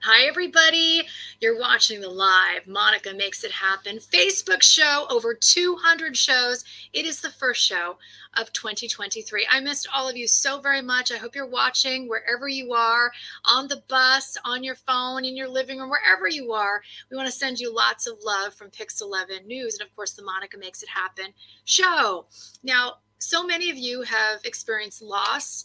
Hi, everybody. You're watching the live Monica Makes It Happen Facebook show, over 200 shows. It is the first show of 2023. I missed all of you so very much. I hope you're watching wherever you are, on the bus, on your phone, in your living room, wherever you are. We want to send you lots of love from Pix 11 News and, of course, the Monica Makes It Happen show. Now, so many of you have experienced loss.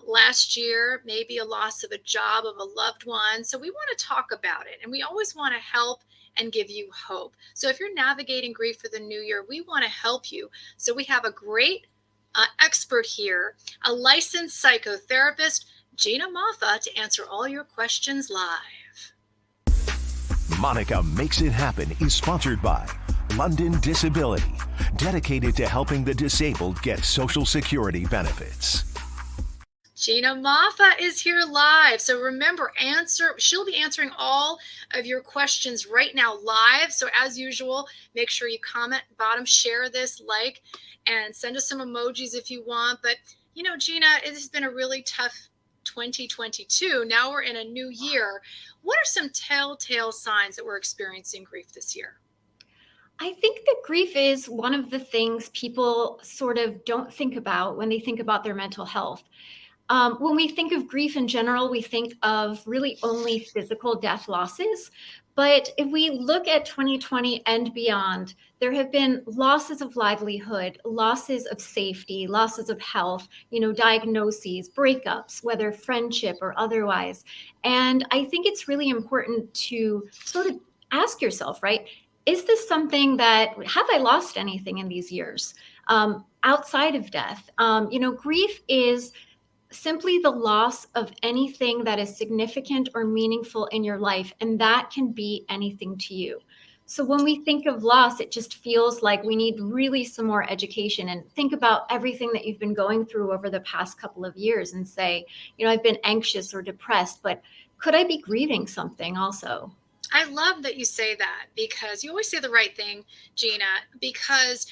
Last year, maybe a loss of a job, of a loved one. So we want to talk about it, and we always want to help and give you hope. So if you're navigating grief for the new year, we want to help you. So we have a great expert here, a licensed psychotherapist, Gina Moffa, to answer all your questions live. Monica Makes It Happen is sponsored by London Disability, dedicated to helping the disabled get Social Security benefits. Gina Moffa is here live. So remember, she'll be answering all of your questions right now live. So as usual, make sure you comment bottom, share this, like, and send us some emojis if you want. But, you know, Gina, it has been a really tough 2022. Now we're in a new year. What are some telltale signs that we're experiencing grief this year? I think that grief is one of the things people sort of don't think about when they think about their mental health. When we think of grief in general, we think of really only physical death losses. But if we look at 2020 and beyond, there have been losses of livelihood, losses of safety, losses of health, diagnoses, breakups, whether friendship or otherwise. And I think it's really important to sort of ask yourself, right? Is this something have I lost anything in these years outside of death? Grief is simply the loss of anything that is significant or meaningful in your life, and that can be anything to you. So when we think of loss, it just feels like we need really some more education, and think about everything that you've been going through over the past couple of years and say, I've been anxious or depressed, but could I be grieving something also? I love that you say that, because you always say the right thing, Gina, because,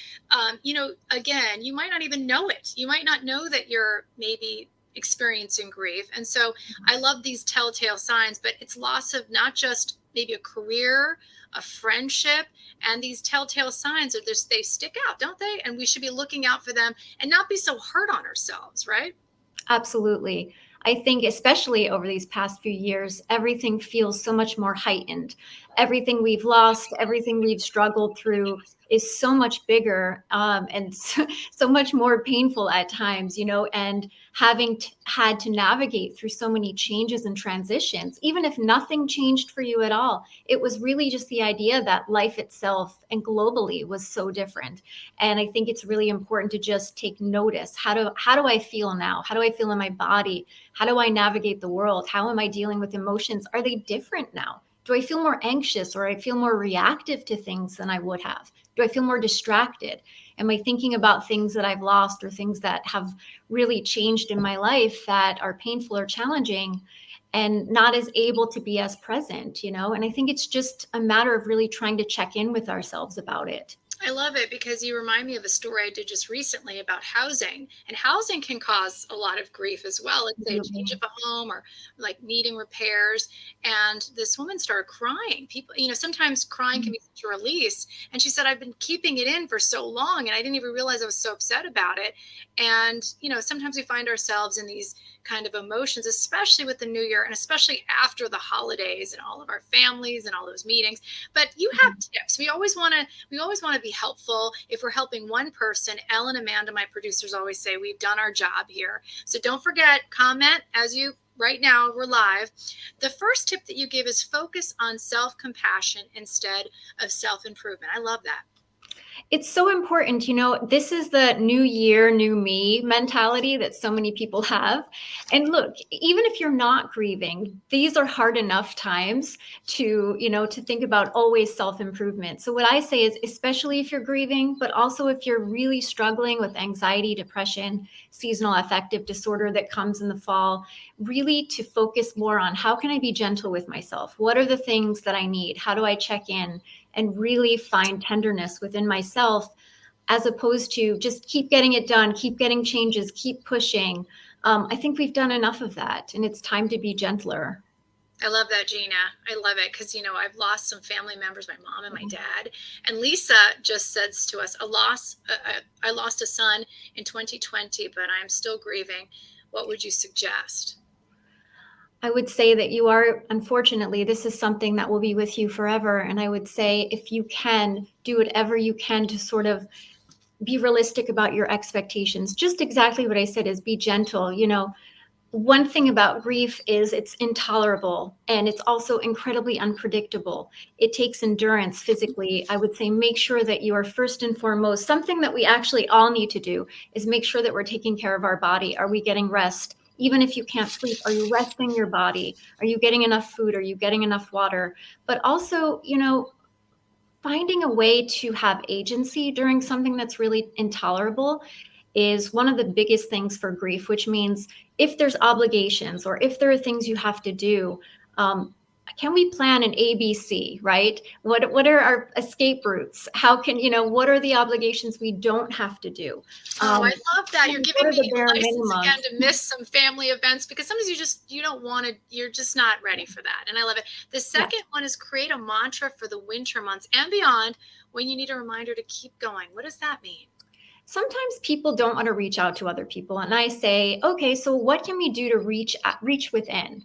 again, you might not even know it. You might not know that you're maybe experiencing grief. And so I love these telltale signs, but it's loss of not just maybe a career, a friendship, and these telltale signs they stick out, don't they? And we should be looking out for them and not be so hard on ourselves, right? Absolutely. I think especially over these past few years, everything feels so much more heightened. Everything we've lost, everything we've struggled through is so much bigger and so much more painful at times, and having had to navigate through so many changes and transitions, even if nothing changed for you at all, it was really just the idea that life itself and globally was so different. And I think it's really important to just take notice. How do I feel now? How do I feel in my body? How do I navigate the world? How am I dealing with emotions? Are they different now? Do I feel more anxious, or I feel more reactive to things than I would have? Do I feel more distracted? Am I thinking about things that I've lost or things that have really changed in my life that are painful or challenging, and not as able to be as present, And I think it's just a matter of really trying to check in with ourselves about it. I love it, because you remind me of a story I did just recently about housing, and housing can cause a lot of grief as well. Let's say a change of a home, or like needing repairs. And this woman started crying. People, sometimes crying can be such a release. And she said, I've been keeping it in for so long, and I didn't even realize I was so upset about it. And, sometimes we find ourselves in these kind of emotions, especially with the new year, and especially after the holidays and all of our families and all those meetings. But you have tips. We always want to be helpful. If we're helping one person, Ellen, Amanda, my producers, always say we've done our job here. So don't forget, comment right now, we're live. The first tip that you give is focus on self-compassion instead of self-improvement. I love that. It's so important. This is the new year, new me mentality that so many people have. And look, even if you're not grieving, these are hard enough times to think about always self-improvement. So what I say is, especially if you're grieving, but also if you're really struggling with anxiety, depression, seasonal affective disorder that comes in the fall, really to focus more on, how can I be gentle with myself? What are the things that I need? How do I check in? And really find tenderness within myself, as opposed to just keep getting it done, keep getting changes, keep pushing. I think we've done enough of that, and it's time to be gentler. I love that, Gina. I love it because, I've lost some family members, my mom and my dad. And Lisa just says to us, I lost a son in 2020, but I'm still grieving. What would you suggest? I would say that you are, unfortunately, this is something that will be with you forever. And I would say if you can, do whatever you can to sort of be realistic about your expectations. Just exactly what I said is be gentle. One thing about grief is it's intolerable and it's also incredibly unpredictable. It takes endurance physically. I would say make sure that you are first and foremost, something that we actually all need to do is make sure that we're taking care of our body. Are we getting rest? Even if you can't sleep, are you resting your body? Are you getting enough food? Are you getting enough water? But also, finding a way to have agency during something that's really intolerable is one of the biggest things for grief, which means if there's obligations or if there are things you have to do, can we plan an ABC, right? What are our escape routes? What are the obligations we don't have to do? Oh, I love that. You're giving What are me the bare license minimums? again to miss some family events because sometimes you don't want to, you're just not ready for that. And I love it. The second one is create a mantra for the winter months and beyond when you need a reminder to keep going. What does that mean? Sometimes people don't want to reach out to other people. And I say, okay, so what can we do to reach within?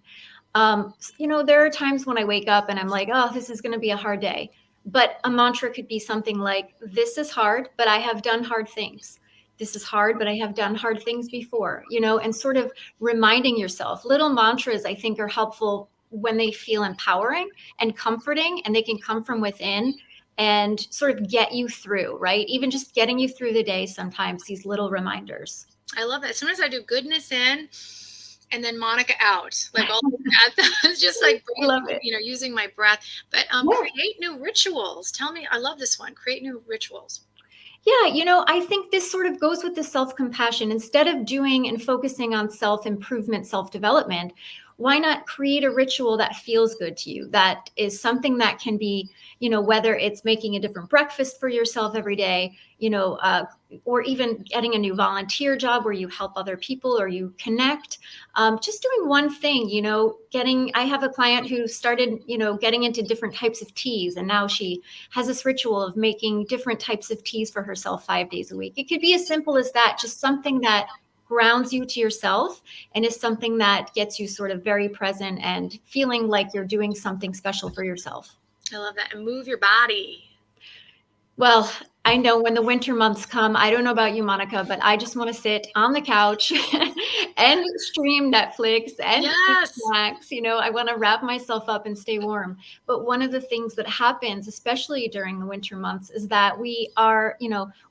There are times when I wake up and I'm like, oh, this is going to be a hard day. But a mantra could be something like, this is hard, but I have done hard things. This is hard, but I have done hard things before, and sort of reminding yourself. Little mantras, I think, are helpful when they feel empowering and comforting, and they can come from within and sort of get you through, right? Even just getting you through the day, sometimes these little reminders. I love that. Sometimes I do goodness in and then Monica out, like all that. Just like I love it. using my breath. But Yeah. create new rituals. Tell me, I love this one. Create new rituals. Yeah, I think this sort of goes with the self-compassion. Instead of doing and focusing on self-improvement, self-development, why not create a ritual that feels good to you? That is something that can be, whether it's making a different breakfast for yourself every day, or even getting a new volunteer job where you help other people or you connect. Just doing one thing, I have a client who started, getting into different types of teas, and now she has this ritual of making different types of teas for herself 5 days a week. It could be as simple as that, just something that grounds you to yourself and is something that gets you sort of very present and feeling like you're doing something special for yourself. I love that. And move your body. Well, I know when the winter months come, I don't know about you, Monica, but I just want to sit on the couch and stream Netflix and eat snacks. I want to wrap myself up and stay warm. But one of the things that happens, especially during the winter months, is that we are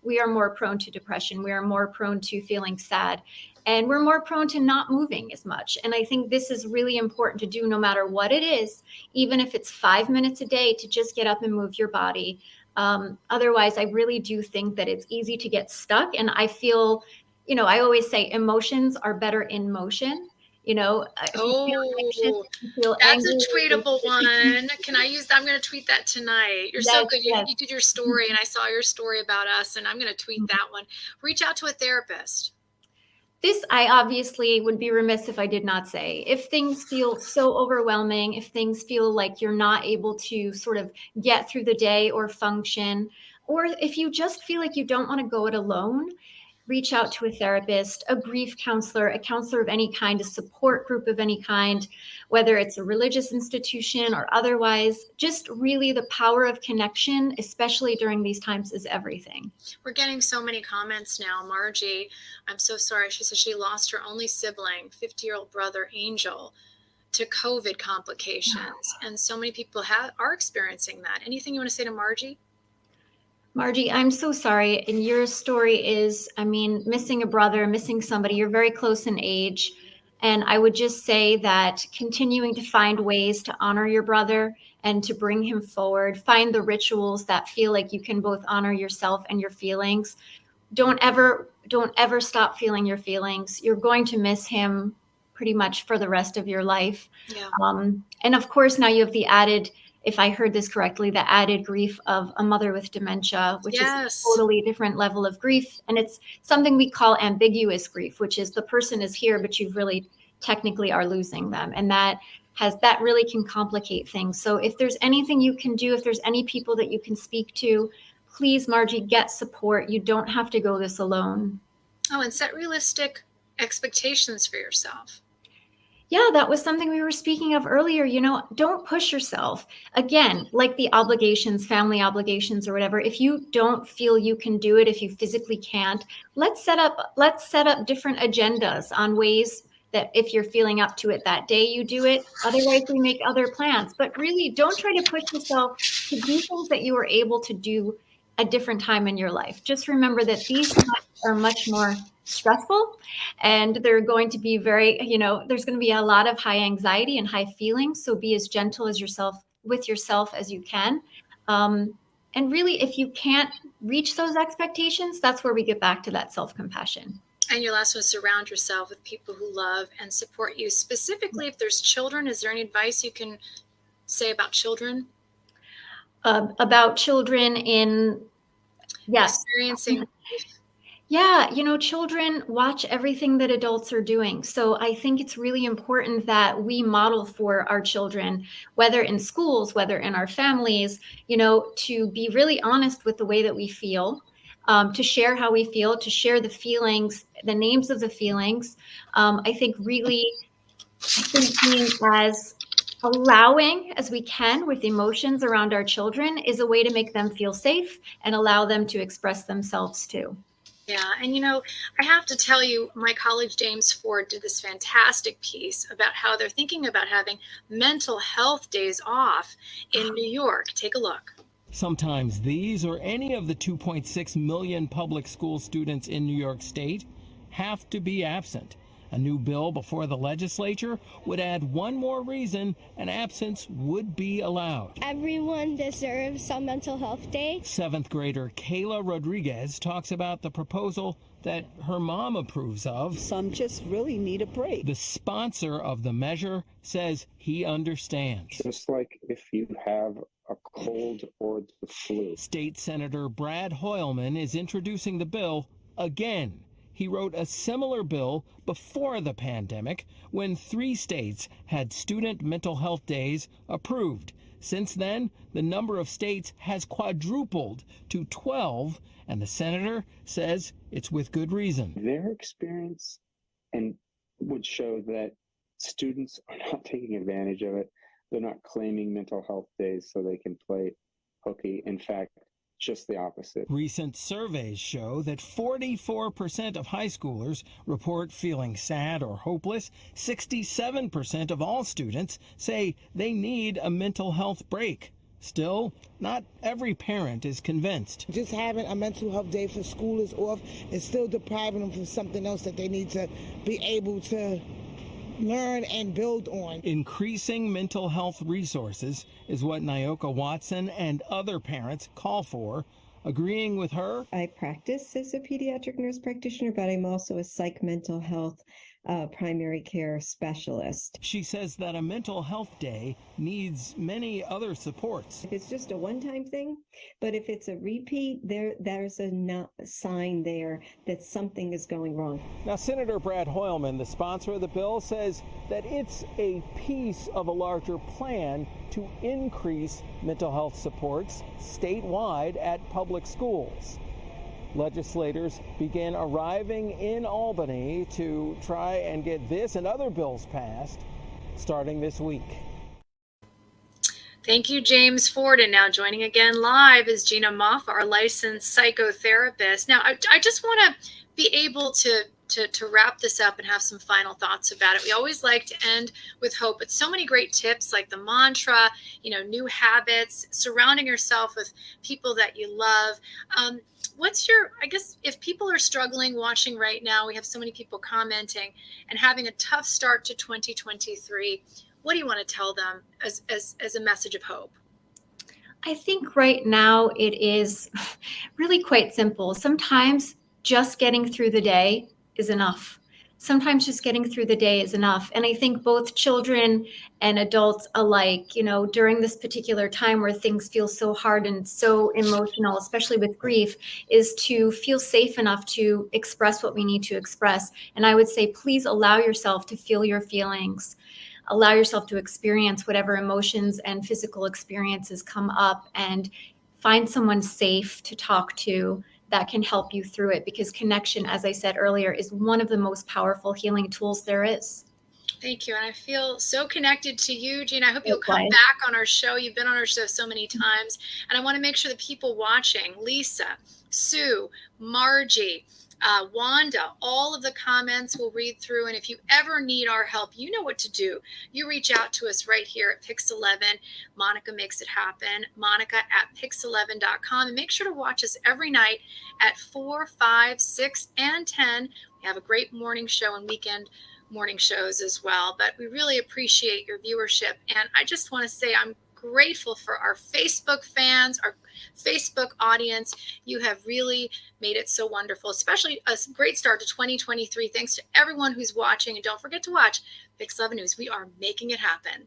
more prone to depression. We are more prone to feeling sad. And we're more prone to not moving as much. And I think this is really important to do no matter what it is, even if it's 5 minutes a day, to just get up and move your body. Otherwise, I really do think that it's easy to get stuck. And I feel, I always say emotions are better in motion. If you feel anxious, if you feel that's angry, a tweetable one. Can I use that? I'm going to tweet that tonight. You're so good. Yes. You did your story, and I saw your story about us, and I'm going to tweet that one. Reach out to a therapist. This, I obviously would be remiss if I did not say. If things feel so overwhelming, if things feel like you're not able to sort of get through the day or function, or if you just feel like you don't want to go it alone, reach out to a therapist, a grief counselor, a counselor of any kind, a support group of any kind, whether it's a religious institution or otherwise. Just really the power of connection, especially during these times, is everything. We're getting so many comments now. Margie, I'm so sorry. She said she lost her only sibling, 50-year-old brother, Angel, to COVID complications. And so many people are experiencing that. Anything you want to say to Margie? Margie, I'm so sorry. And your story is, missing a brother, missing somebody, you're very close in age. And I would just say that continuing to find ways to honor your brother and to bring him forward, find the rituals that feel like you can both honor yourself and your feelings. Don't ever stop feeling your feelings. You're going to miss him pretty much for the rest of your life. Yeah. And of course, now you have the added, if I heard this correctly, the added grief of a mother with dementia, which is a totally different level of grief. And it's something we call ambiguous grief, which is the person is here, but you've really technically are losing them. And that really can complicate things. So if there's anything you can do, if there's any people that you can speak to, please, Margie, get support. You don't have to go this alone. Oh, and set realistic expectations for yourself. Yeah, that was something we were speaking of earlier. Don't push yourself. Again, like the obligations, family obligations or whatever, if you don't feel you can do it, if you physically can't, let's set up different agendas on ways that if you're feeling up to it that day, you do it. Otherwise, we make other plans. But really, don't try to push yourself to do things that you were able to do a different time in your life. Just remember that these times are much more stressful, and they're going to be there's going to be a lot of high anxiety and high feelings. So be as gentle as with yourself as you can. And really, if you can't reach those expectations, that's where we get back to that self-compassion. And your last one is surround yourself with people who love and support you. Specifically, if there's children, is there any advice you can say about children? About children experiencing. Yeah, children watch everything that adults are doing. So I think it's really important that we model for our children, whether in schools, whether in our families, to be really honest with the way that we feel, to share how we feel, to share the feelings, the names of the feelings. I think being as allowing as we can with emotions around our children is a way to make them feel safe and allow them to express themselves too. Yeah. And, I have to tell you, my colleague, James Ford, did this fantastic piece about how they're thinking about having mental health days off in New York. Take a look. Sometimes these or any of the 2.6 million public school students in New York State have to be absent. A new bill before the legislature would add one more reason an absence would be allowed. Everyone deserves some mental health day. 7th grader Kayla Rodriguez talks about the proposal that her mom approves of. Some just really need a break. The sponsor of the measure says he understands. Just like if you have a cold or the flu. State Senator Brad Hoylman is introducing the bill again. He wrote a similar bill before the pandemic when 3 states had student mental health days approved. Since then, the number of states has quadrupled to 12, and the senator says it's with good reason. Their experience would show that students are not taking advantage of it. They're not claiming mental health days so they can play hooky. In fact, just the opposite. Recent surveys show that 44% of high schoolers report feeling sad or hopeless. 67% of all students say they need a mental health break. Still, not every parent is convinced. Just having a mental health day for school is off is still depriving them from something else that they need to be able to learn and build on. Increasing mental health resources is what Nyoka Watson and other parents call for. Agreeing with her, I practice as a pediatric nurse practitioner, but I'm also a psych mental health primary care specialist. She says that a mental health day needs many other supports. If it's just a one-time thing, but if it's a repeat, there's a sign there that something is going wrong. Now, Senator Brad Hoylman, the sponsor of the bill, says that it's a piece of a larger plan to increase mental health supports statewide at public schools. Legislators began arriving in Albany to try and get this and other bills passed starting this week. Thank you, James Ford. And now joining again live is Gina Moff, our licensed psychotherapist. Now, I just want to be able to wrap this up and have some final thoughts about it. We always like to end with hope, but so many great tips like the mantra, new habits, surrounding yourself with people that you love. I guess if people are struggling watching right now, we have so many people commenting and having a tough start to 2023. What do you want to tell them as a message of hope? I think right now it is really quite simple. Sometimes just getting through the day is enough. sometimes just getting through the day is enough. And I think both children and adults alike, you know, during this particular time where things feel so hard and so emotional, especially with grief, is to feel safe enough to express what we need to express. And I would say, please allow yourself to feel your feelings. Allow yourself to experience whatever emotions and physical experiences come up, and find someone safe to talk to that can help you through it, because connection, as I said earlier, is one of the most powerful healing tools there is. Thank you. And I feel so connected to you, Jean. I hope you'll come Likewise. back on our show. You've been on our show so many times. And I want to make sure the people watching, Lisa, Sue, Margie, Wanda, all of the comments we'll read through. And if you ever need our help, you know what to do. You reach out to us right here at Pix11. Monica makes it happen. Monica at pix11.com. And make sure to watch us every night at 4, 5, 6, and 10. We have a great morning show and weekend morning shows as well, but we really appreciate your viewership. And I just want to say I'm grateful for our Facebook fans, our Facebook audience. You have really made it so wonderful, especially a great start to 2023. Thanks to everyone who's watching. And don't forget to watch Pix11 News. We are making it happen.